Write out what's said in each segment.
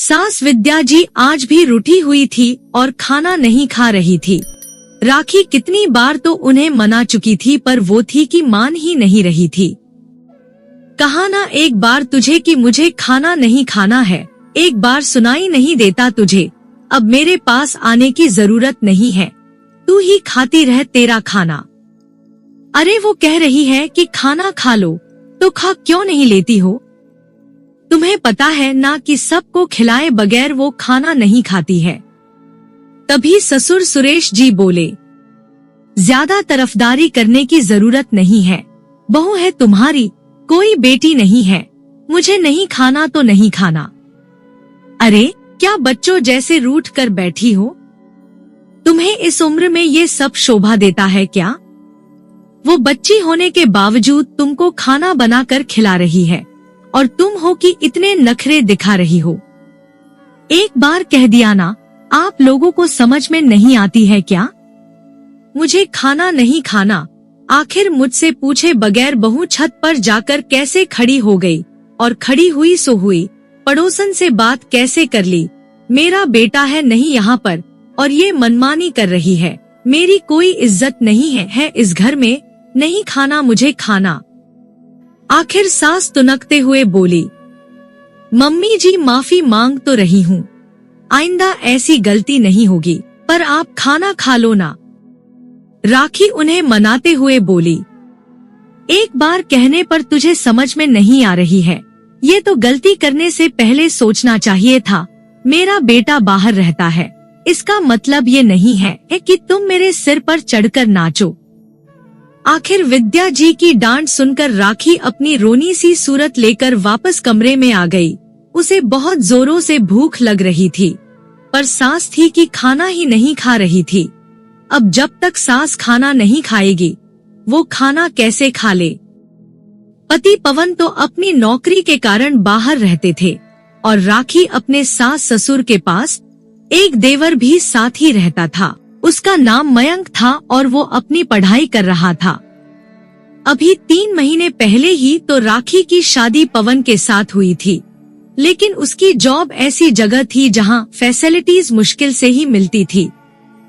सास विद्या जी आज भी रूठी हुई थी और खाना नहीं खा रही थी। राखी कितनी बार तो उन्हें मना चुकी थी पर वो थी कि मान ही नहीं रही थी। कहा ना एक बार तुझे कि मुझे खाना नहीं खाना है, एक बार सुनाई नहीं देता तुझे, अब मेरे पास आने की जरूरत नहीं है, तू ही खाती रह तेरा खाना। अरे वो कह रही है कि खाना खा लो तो खा क्यों नहीं लेती हो? तुम्हें पता है ना कि सबको खिलाए बगैर वो खाना नहीं खाती है। तभी ससुर सुरेश जी बोले, ज्यादा तरफदारी करने की जरूरत नहीं है, बहू है तुम्हारी, कोई बेटी नहीं है, मुझे नहीं खाना तो नहीं खाना। अरे क्या बच्चों जैसे रूठ कर बैठी हो? तुम्हें इस उम्र में ये सब शोभा देता है क्या? वो बच्ची होने के बावजूद तुमको खाना बनाकर खिला रही है और तुम हो कि इतने नखरे दिखा रही हो। एक बार कह दिया ना, आप लोगों को समझ में नहीं आती है क्या? मुझे खाना नहीं खाना, आखिर मुझसे पूछे बगैर बहू छत पर जाकर कैसे खड़ी हो गई और खड़ी हुई सो हुई, पड़ोसन से बात कैसे कर ली, मेरा बेटा है नहीं यहाँ पर और ये मनमानी कर रही है, मेरी कोई इज्जत नहीं है इस घर में, नहीं खाना मुझे खाना। आखिर सास तुनकते हुए बोली, मम्मी जी माफी मांग तो रही हूँ, आइंदा ऐसी गलती नहीं होगी, पर आप खाना खा लो ना। राखी उन्हें मनाते हुए बोली, एक बार कहने पर तुझे समझ में नहीं आ रही है, ये तो गलती करने से पहले सोचना चाहिए था। मेरा बेटा बाहर रहता है, इसका मतलब ये नहीं है कि तुम मेरे सिर पर चढ़कर नाचो। आखिर विद्या जी की डांट सुनकर राखी अपनी रोनी सी सूरत लेकर वापस कमरे में आ गई। उसे बहुत जोरों से भूख लग रही थी, पर सास थी कि खाना ही नहीं खा रही थी। अब जब तक सास खाना नहीं खाएगी, वो खाना कैसे खा ले? पति पवन तो अपनी नौकरी के कारण बाहर रहते थे और राखी अपने सास ससुर के पास, एक देवर भी साथ ही रहता था। उसका नाम मयंक था और वो अपनी पढ़ाई कर रहा था। अभी 3 महीने पहले ही तो राखी की शादी पवन के साथ हुई थी, लेकिन उसकी जॉब ऐसी जगह थी जहां फैसिलिटीज मुश्किल से ही मिलती थी।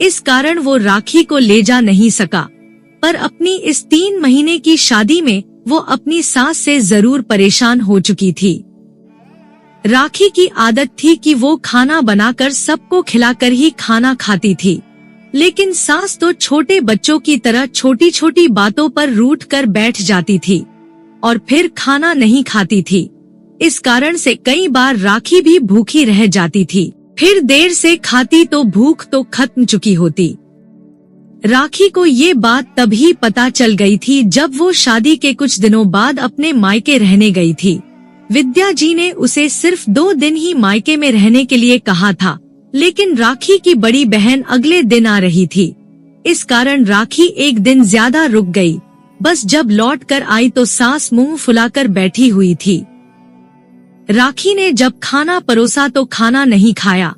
इस कारण वो राखी को ले जा नहीं सका, पर अपनी इस 3 महीने की शादी में वो अपनी सास से जरूर परेशान हो चुकी थी। राखी की आदत थी कि वो खाना बनाकर सबको खिलाकर ही खाना खाती थी, लेकिन सास तो छोटे बच्चों की तरह छोटी छोटी बातों पर रूठ कर बैठ जाती थी और फिर खाना नहीं खाती थी। इस कारण से कई बार राखी भी भूखी रह जाती थी, फिर देर से खाती तो भूख तो खत्म चुकी होती। राखी को ये बात तभी पता चल गई थी जब वो शादी के कुछ दिनों बाद अपने मायके रहने गई थी। विद्या जी ने उसे सिर्फ 2 दिन ही मायके में रहने के लिए कहा था, लेकिन राखी की बड़ी बहन अगले दिन आ रही थी। इस कारण राखी एक दिन ज्यादा रुक गई। बस जब लौट कर आई तो सास मुंह फुलाकर बैठी हुई थी। राखी ने जब खाना परोसा तो खाना नहीं खाया,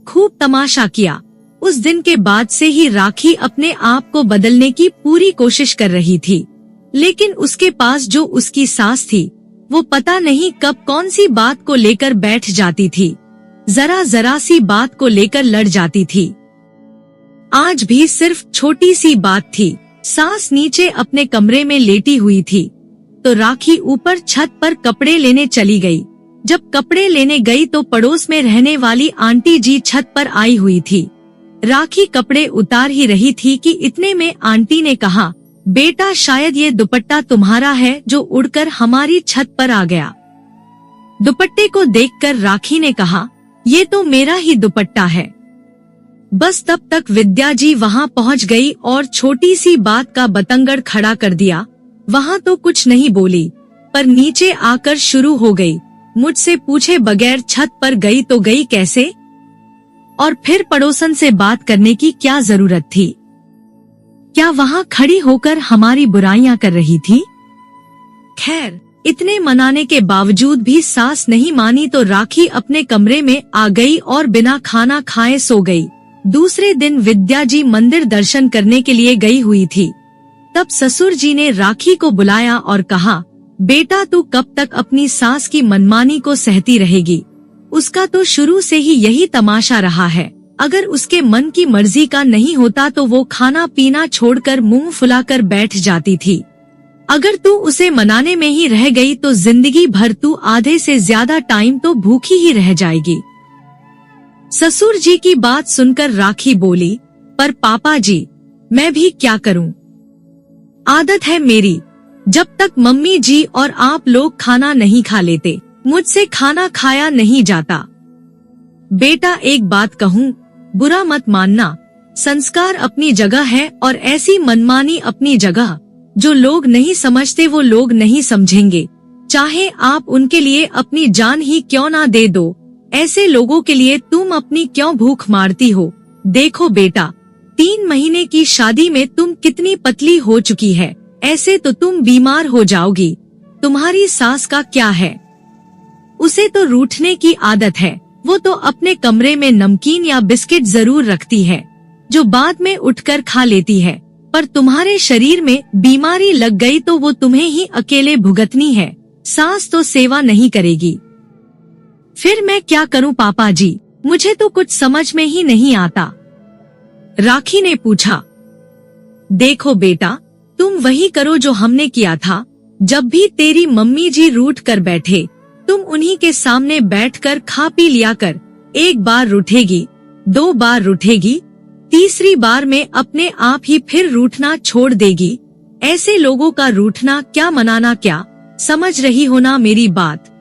खूब तमाशा किया। उस दिन के बाद से ही राखी अपने आप को बदलने की पूरी कोशिश कर रही थी, लेकिन उसके पास जो उसकी सास थी, वो पता नहीं कब कौन सी बात को लेकर बैठ जाती थी, जरा सी बात को लेकर लड़ जाती थी। आज भी सिर्फ छोटी सी बात थी। सास नीचे अपने कमरे में लेटी हुई थी तो राखी ऊपर छत पर कपड़े लेने चली गई। जब कपड़े लेने गई तो पड़ोस में रहने वाली आंटी जी छत पर आई हुई थी। राखी कपड़े उतार ही रही थी कि इतने में आंटी ने कहा, बेटा शायद ये दुपट्टा तुम्हारा है जो उड़कर हमारी छत पर आ गया। दुपट्टे को देखकर राखी ने कहा, ये तो मेरा ही दुपट्टा है। बस तब तक विद्या जी वहाँ पहुँच गई और छोटी सी बात का बतंगड़ खड़ा कर दिया। वहाँ तो कुछ नहीं बोली, पर नीचे आकर शुरू हो गई, मुझसे पूछे बगैर छत पर गई तो गई कैसे? और फिर पड़ोसन से बात करने की क्या जरूरत थी? क्या वहाँ खड़ी होकर हमारी बुराइयां कर रही थी? खैर, इतने मनाने के बावजूद भी सास नहीं मानी तो राखी अपने कमरे में आ गई और बिना खाना खाए सो गई। दूसरे दिन विद्या जी मंदिर दर्शन करने के लिए गई हुई थी। तब ससुर जी ने राखी को बुलाया और कहा, बेटा तू कब तक अपनी सास की मनमानी को सहती रहेगी? उसका तो शुरू से ही यही तमाशा रहा है। अगर उसके मन की मर्जी का नहीं होता तो वो खाना पीना छोड़कर मुंह फुलाकर बैठ जाती थी। अगर तू उसे मनाने में ही रह गई तो जिंदगी भर तू आधे से ज्यादा टाइम तो भूखी ही रह जाएगी। ससुर जी की बात सुनकर राखी बोली, पर पापा जी मैं भी क्या करूं? आदत है मेरी, जब तक मम्मी जी और आप लोग खाना नहीं खा लेते मुझसे खाना खाया नहीं जाता। बेटा एक बात कहूं, बुरा मत मानना, संस्कार अपनी जगह है और ऐसी मनमानी अपनी जगह। जो लोग नहीं समझते वो लोग नहीं समझेंगे, चाहे आप उनके लिए अपनी जान ही क्यों ना दे दो। ऐसे लोगों के लिए तुम अपनी क्यों भूख मारती हो? देखो बेटा, 3 महीने की शादी में तुम कितनी पतली हो चुकी है, ऐसे तो तुम बीमार हो जाओगी। तुम्हारी सास का क्या है? उसे तो रूठने की आदत है। वो तो अपने कमरे में नमकीन या बिस्किट जरूर रखती है, जो बाद में उठकर खा लेती है। पर तुम्हारे शरीर में बीमारी लग गई तो वो तुम्हें ही अकेले भुगतनी है, सास तो सेवा नहीं करेगी। फिर मैं क्या करूं पापा जी, मुझे तो कुछ समझ में ही नहीं आता। राखी ने पूछा। देखो बेटा, तुम वही करो जो हमने किया था। जब भी तेरी मम्मी जी रूठ कर बैठे तुम उन्हीं के सामने बैठकर खा पी लिया कर। 1 बार रूठेगी, 2 बार रूठेगी, तीसरी बार में अपने आप ही फिर रूठना छोड़ देगी। ऐसे लोगों का रूठना क्या मनाना क्या, समझ रही हो ना मेरी बात?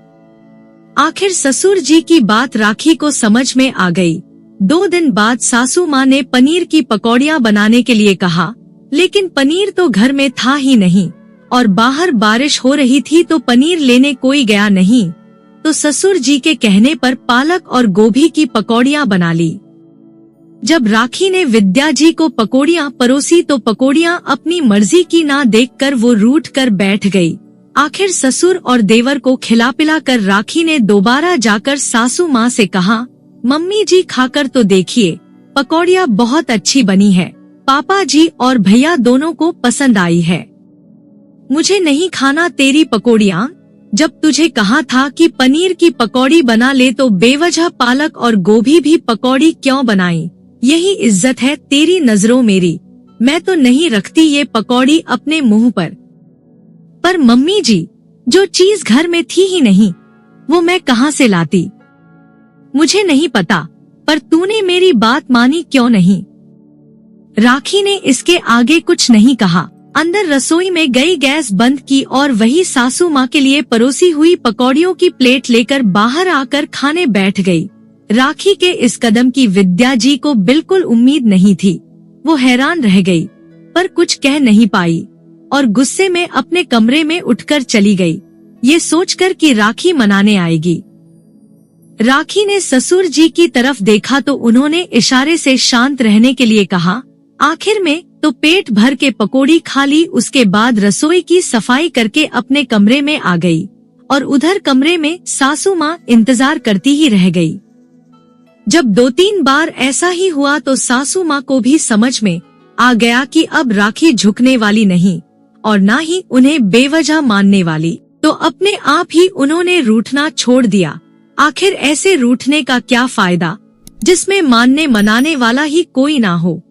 आखिर ससुर जी की बात राखी को समझ में आ गई। 2 दिन बाद सासू माँ ने पनीर की पकौड़ियाँ बनाने के लिए कहा, लेकिन पनीर तो घर में था ही नहीं और बाहर बारिश हो रही थी तो पनीर लेने कोई गया नहीं। तो ससुर जी के कहने पर पालक और गोभी की पकौड़ियाँ बना ली। जब राखी ने विद्या जी को पकौड़ियाँ परोसी तो पकौड़ियाँ अपनी मर्जी की ना देखकर वो रूठ कर बैठ गई। आखिर ससुर और देवर को खिला पिला कर राखी ने दोबारा जाकर सासू माँ से कहा, मम्मी जी खाकर तो देखिए, पकौड़ियाँ बहुत अच्छी बनी है, पापा जी और भैया दोनों को पसंद आई है। मुझे नहीं खाना तेरी पकौड़ियाँ। जब तुझे कहा था कि पनीर की पकौड़ी बना ले तो बेवजह पालक और गोभी भी पकौड़ी क्यों बनाई? यही इज्जत है तेरी नजरों मेरी। मैं तो नहीं रखती ये पकौड़ी अपने मुंह पर मम्मी जी, जो चीज घर में थी ही नहीं वो मैं कहाँ से लाती? मुझे नहीं पता, पर तूने मेरी बात मानी क्यों नहीं? राखी ने इसके आगे कुछ नहीं कहा। अंदर रसोई में गई, गैस बंद की और वही सासू माँ के लिए परोसी हुई पकौड़ियों की प्लेट लेकर बाहर आकर खाने बैठ गई। राखी के इस कदम की विद्या जी को बिल्कुल उम्मीद नहीं थी। वो हैरान रह गई, पर कुछ कह नहीं पाई और गुस्से में अपने कमरे में उठकर चली गई, ये सोचकर कि राखी मनाने आएगी। राखी ने ससुर जी की तरफ देखा तो उन्होंने इशारे से शांत रहने के लिए कहा। आखिर में तो पेट भर के पकौड़ी खा ली। उसके बाद रसोई की सफाई करके अपने कमरे में आ गई और उधर कमरे में सासू माँ इंतजार करती ही रह गई। जब 2-3 बार ऐसा ही हुआ तो सासू माँ को भी समझ में आ गया कि अब राखी झुकने वाली नहीं और ना ही उन्हें बेवजह मानने वाली, तो अपने आप ही उन्होंने रूठना छोड़ दिया। आखिर ऐसे रूठने का क्या फायदा जिसमें मानने मनाने वाला ही कोई ना हो।